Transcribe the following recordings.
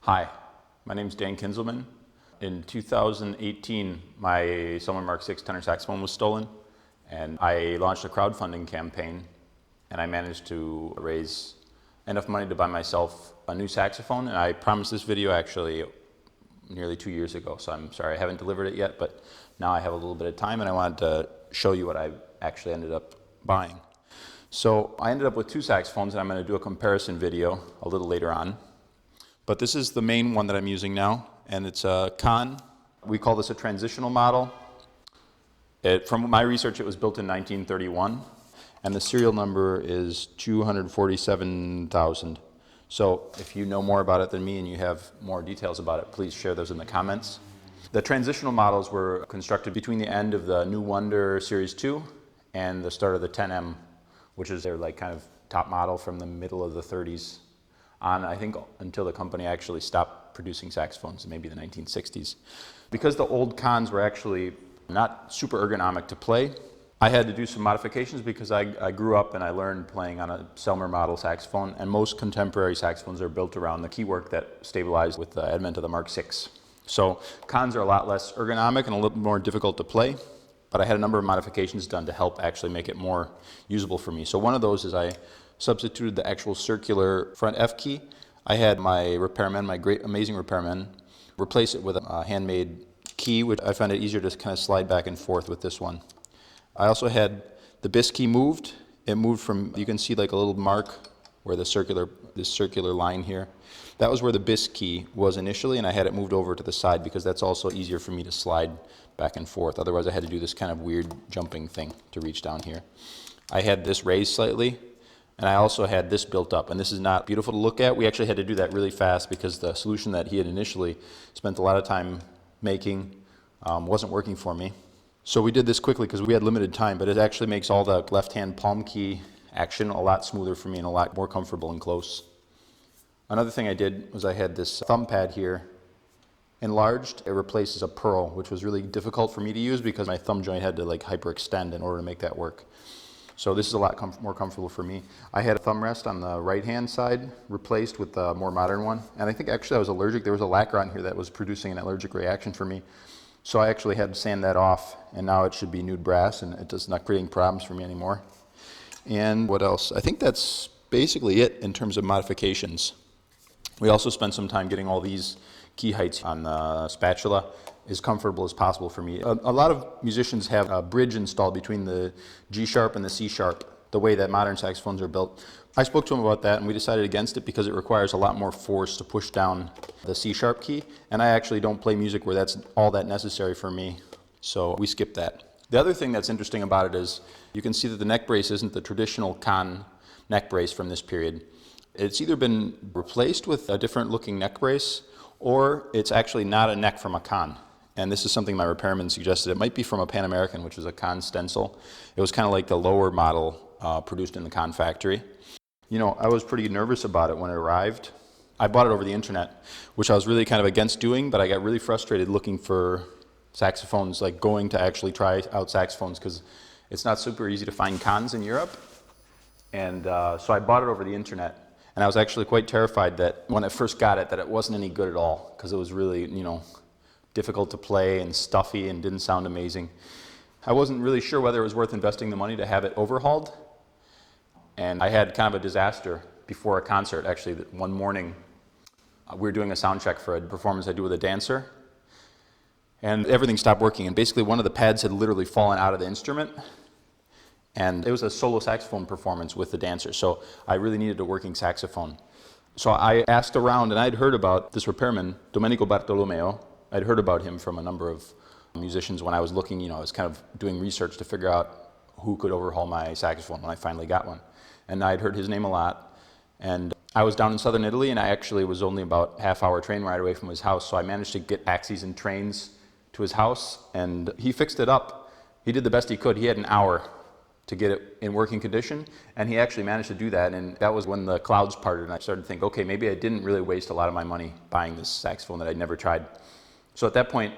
Hi, my name is Dan Kinzelman. In 2018, my Selmer Mark VI tenor saxophone was stolen, and I launched a crowdfunding campaign, and I managed to raise enough money to buy myself a new saxophone, and I promised this video actually nearly 2 years ago, so I'm sorry I haven't delivered it yet, but now I have a little bit of time and I wanted to show you what I actually ended up buying. So I ended up with two saxophones, and I'm going to do a comparison video a little later on. But this is the main one that I'm using now, and it's a Conn. We call this a transitional model. From my research, it was built in 1931, and the serial number is 247,000. So if you know more about it than me and you have more details about it, please share those in the comments. The transitional models were constructed between the end of the New Wonder Series 2 and the start of the 10M, which is their kind of top model from the middle of the 30s on, I think, until the company actually stopped producing saxophones in maybe the 1960s. Because the old Conns were actually not super ergonomic to play, I had to do some modifications because I grew up and I learned playing on a Selmer model saxophone, and most contemporary saxophones are built around the keywork that stabilized with the advent of the Mark VI. So Conns are a lot less ergonomic and a little more difficult to play, but I had a number of modifications done to help actually make it more usable for me. So one of those is I substituted the actual circular front F key. I had my repairman, my great amazing repairman, replace it with a handmade key, which I found it easier to kind of slide back and forth with this one. I also had the bis key moved. It moved from, you can see like a little mark where this circular line here. That was where the bis key was initially, and I had it moved over to the side because that's also easier for me to slide back and forth. Otherwise I had to do this kind of weird jumping thing to reach down here. I had this raised slightly, and I also had this built up, and this is not beautiful to look at. We actually had to do that really fast because the solution that he had initially spent a lot of time making wasn't working for me. So we did this quickly because we had limited time, but it actually makes all the left-hand palm key action a lot smoother for me and a lot more comfortable and close. Another thing I did was I had this thumb pad here enlarged. It replaces a pearl, which was really difficult for me to use because my thumb joint had to hyperextend in order to make that work. So this is a lot more comfortable for me. I had a thumb rest on the right-hand side replaced with a more modern one. And I think actually I was allergic. There was a lacquer on here that was producing an allergic reaction for me. So I actually had to sand that off, and now it should be nude brass, and it's not creating problems for me anymore. And what else? I think that's basically it in terms of modifications. We also spent some time getting all these key heights on the spatula as comfortable as possible for me. A lot of musicians have a bridge installed between the G sharp and the C sharp, the way that modern saxophones are built. I spoke to him about that, and we decided against it because it requires a lot more force to push down the C sharp key, and I actually don't play music where that's all that necessary for me, so we skipped that. The other thing that's interesting about it is you can see that the neck brace isn't the traditional Conn neck brace from this period. It's either been replaced with a different looking neck brace, or it's actually not a neck from a Conn. And this is something my repairman suggested. It might be from a Pan American, which is a Conn stencil. It was kind of like the lower model produced in the Conn factory. You know, I was pretty nervous about it when it arrived. I bought it over the internet, which I was really kind of against doing, but I got really frustrated looking for saxophones, going to actually try out saxophones, because it's not super easy to find Conns in Europe. And so I bought it over the internet. And I was actually quite terrified that when I first got it, that it wasn't any good at all, because it was really, difficult to play and stuffy and didn't sound amazing. I wasn't really sure whether it was worth investing the money to have it overhauled. And I had kind of a disaster before a concert, actually. One morning, we were doing a sound check for a performance I do with a dancer, and everything stopped working. And basically, one of the pads had literally fallen out of the instrument. And it was a solo saxophone performance with the dancer, so I really needed a working saxophone. So I asked around, and I'd heard about this repairman, Domenico Bartolomeo. I'd heard about him from a number of musicians when I was looking, I was kind of doing research to figure out who could overhaul my saxophone when I finally got one. And I'd heard his name a lot. And I was down in southern Italy, and I actually was only about a half-hour train ride away from his house, so I managed to get taxis and trains to his house, and he fixed it up. He did the best he could. He had an hour to get it in working condition, and he actually managed to do that, and that was when the clouds parted, and I started to think, okay, maybe I didn't really waste a lot of my money buying this saxophone that I'd never tried. So at that point,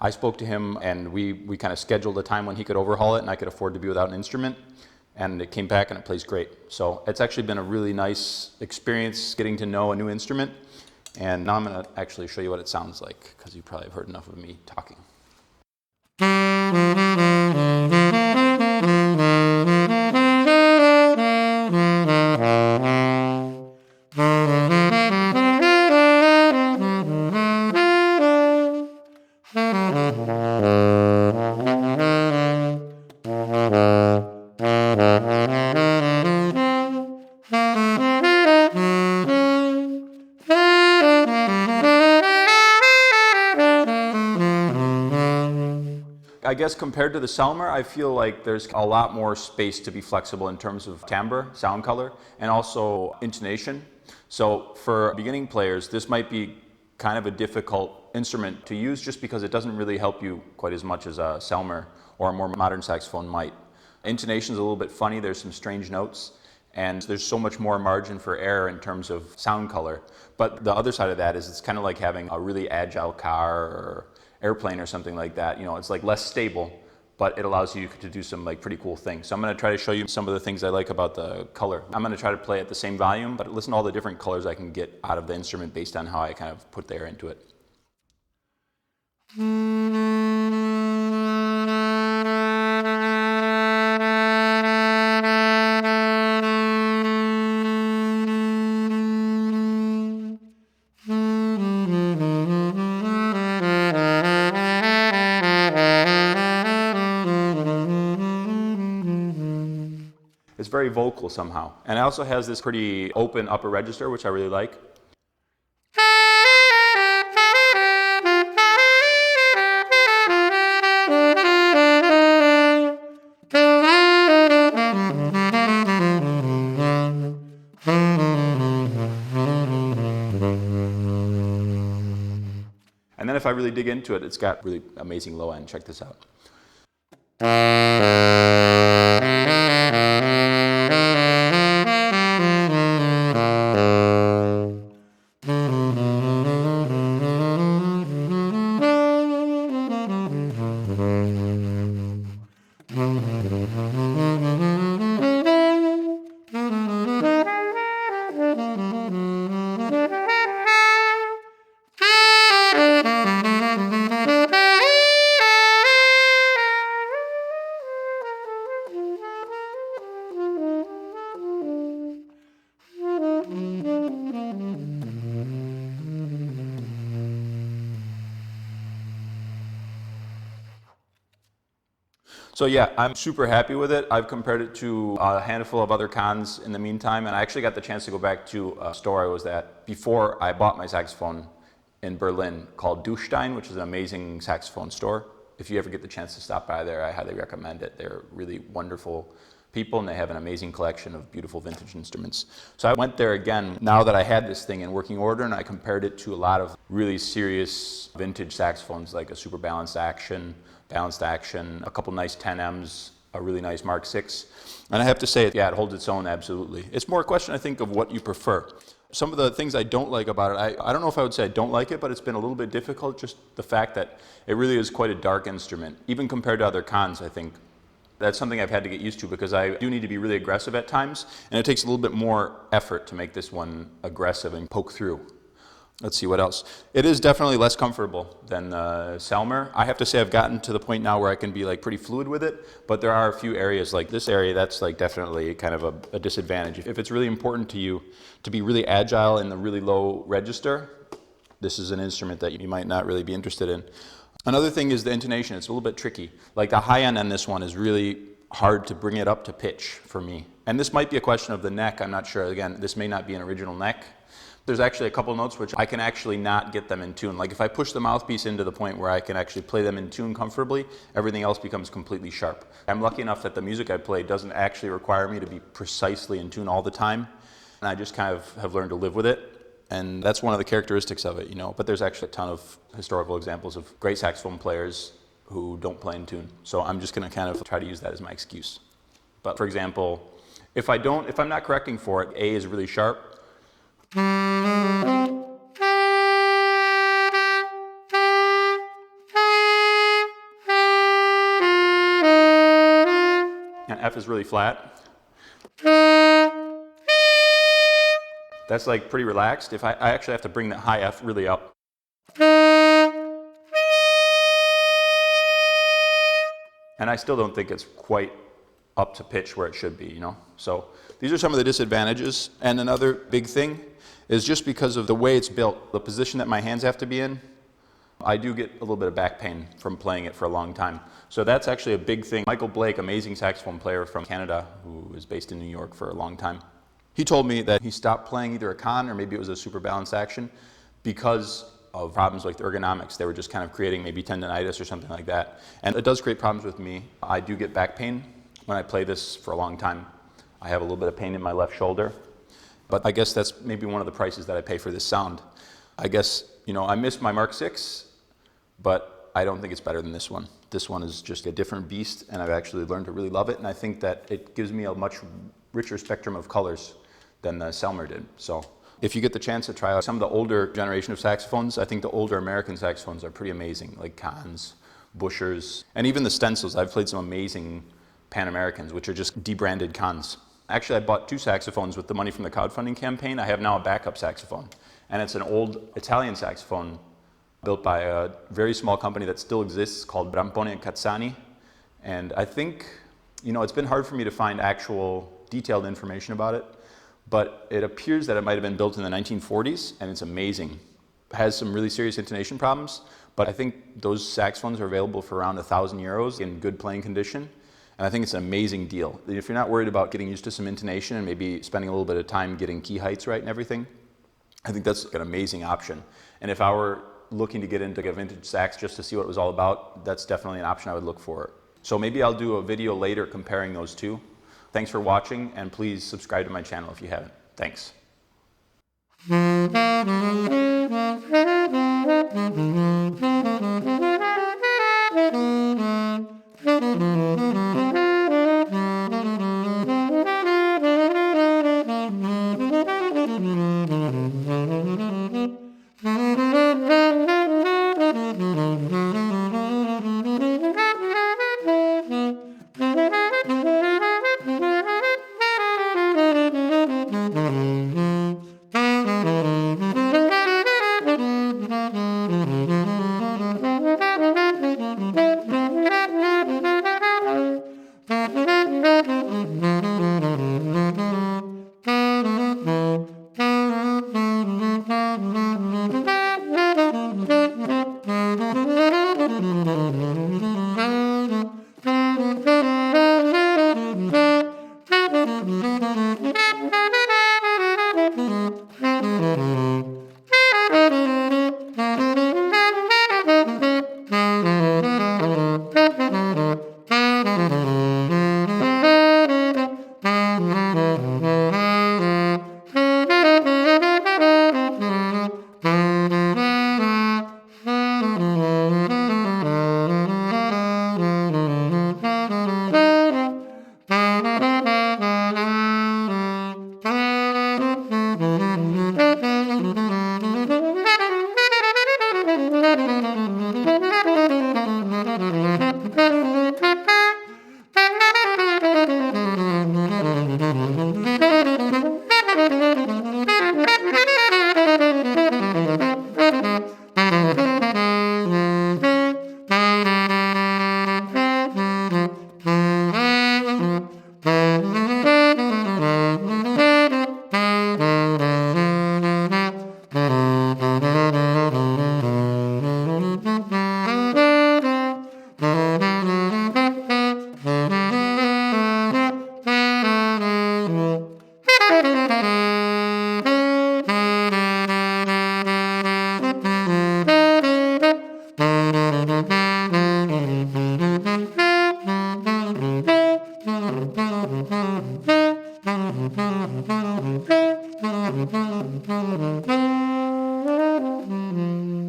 I spoke to him, and we kind of scheduled a time when he could overhaul it, and I could afford to be without an instrument, and it came back, and it plays great. So it's actually been a really nice experience getting to know a new instrument, And now I'm going to actually show you what it sounds like, because you probably have heard enough of me talking. I guess compared to the Selmer, I feel like there's a lot more space to be flexible in terms of timbre, sound color, and also intonation. So for beginning players, this might be kind of a difficult instrument to use just because it doesn't really help you quite as much as a Selmer or a more modern saxophone might. Intonation is a little bit funny, there's some strange notes, and there's so much more margin for error in terms of sound color. But the other side of that is it's kind of like having a really agile car or airplane or something like that. You know, it's like less stable, but it allows you to do some like pretty cool things. So I'm going to try to show you some of the things I like about the color. I'm going to try to play at the same volume, but listen to all the different colors I can get out of the instrument based on how I kind of put the air into it. It's very vocal somehow. And it also has this pretty open upper register, which I really like. And then if I really dig into it, it's got really amazing low end. Check this out. So yeah, I'm super happy with it. I've compared it to a handful of other Conns in the meantime, and I actually got the chance to go back to a store I was at before I bought my saxophone in Berlin called Duchstein, which is an amazing saxophone store. If you ever get the chance to stop by there, I highly recommend it. They're really wonderful people, and they have an amazing collection of beautiful vintage instruments. So I went there again now that I had this thing in working order, and I compared it to a lot of really serious vintage saxophones, like a super balanced action, a couple nice 10Ms, a really nice Mark VI. And I have to say, yeah, it holds its own, absolutely. It's more a question, I think, of what you prefer. Some of the things I don't like about it, I don't know if I would say I don't like it, but it's been a little bit difficult, just the fact that it really is quite a dark instrument, even compared to other Conns, I think. That's something I've had to get used to because I do need to be really aggressive at times, and it takes a little bit more effort to make this one aggressive and poke through. Let's see what else. It is definitely less comfortable than the Selmer. I have to say I've gotten to the point now where I can be like pretty fluid with it, but there are a few areas like this area that's like definitely kind of a disadvantage. If it's really important to you to be really agile in the really low register, this is an instrument that you might not really be interested in. Another thing is the intonation. It's a little bit tricky. Like the high end on this one is really hard to bring it up to pitch for me. And this might be a question of the neck. I'm not sure. Again, this may not be an original neck. There's actually a couple notes which I can actually not get them in tune. Like if I push the mouthpiece into the point where I can actually play them in tune comfortably, everything else becomes completely sharp. I'm lucky enough that the music I play doesn't actually require me to be precisely in tune all the time. And I just kind of have learned to live with it. And that's one of the characteristics of it, you know. But there's actually a ton of historical examples of great saxophone players who don't play in tune. So I'm just going to kind of try to use that as my excuse. But for example, if I'm not correcting for it, A is really sharp. And F is really flat. That's like pretty relaxed. If I actually have to bring that high F really up. And I still don't think it's quite up to pitch where it should be, you know? So these are some of the disadvantages. And another big thing is just because of the way it's built, the position that my hands have to be in, I do get a little bit of back pain from playing it for a long time. So that's actually a big thing. Michael Blake, amazing saxophone player from Canada, who is based in New York for a long time, he told me that he stopped playing either a Conn or maybe it was a super balanced action because of problems like the ergonomics. They were just kind of creating maybe tendonitis or something like that. And it does create problems with me. I do get back pain when I play this for a long time. I have a little bit of pain in my left shoulder. But I guess that's maybe one of the prices that I pay for this sound. I guess, you know, I miss my Mark VI, but I don't think it's better than this one. This one is just a different beast, and I've actually learned to really love it, and I think that it gives me a much richer spectrum of colors than the Selmer did. So if you get the chance to try out some of the older generation of saxophones, I think the older American saxophones are pretty amazing, like Conns, Bushers, and even the stencils. I've played some amazing Pan Americans, which are just debranded Conns. Actually, I bought 2 saxophones with the money from the crowdfunding campaign. I have now a backup saxophone, and it's an old Italian saxophone built by a very small company that still exists called Brampone and Cazzani. And I think, you know, it's been hard for me to find actual detailed information about it, but it appears that it might have been built in the 1940s, and it's amazing. It has some really serious intonation problems, but I think those saxophones are available for around €1,000 in good playing condition. And I think it's an amazing deal. If you're not worried about getting used to some intonation and maybe spending a little bit of time getting key heights right and everything, I think that's an amazing option. And if I were looking to get into a vintage sax just to see what it was all about, that's definitely an option I would look for. So maybe I'll do a video later comparing those two. Thanks for watching, and please subscribe to my channel if you haven't. Thanks. Thank you.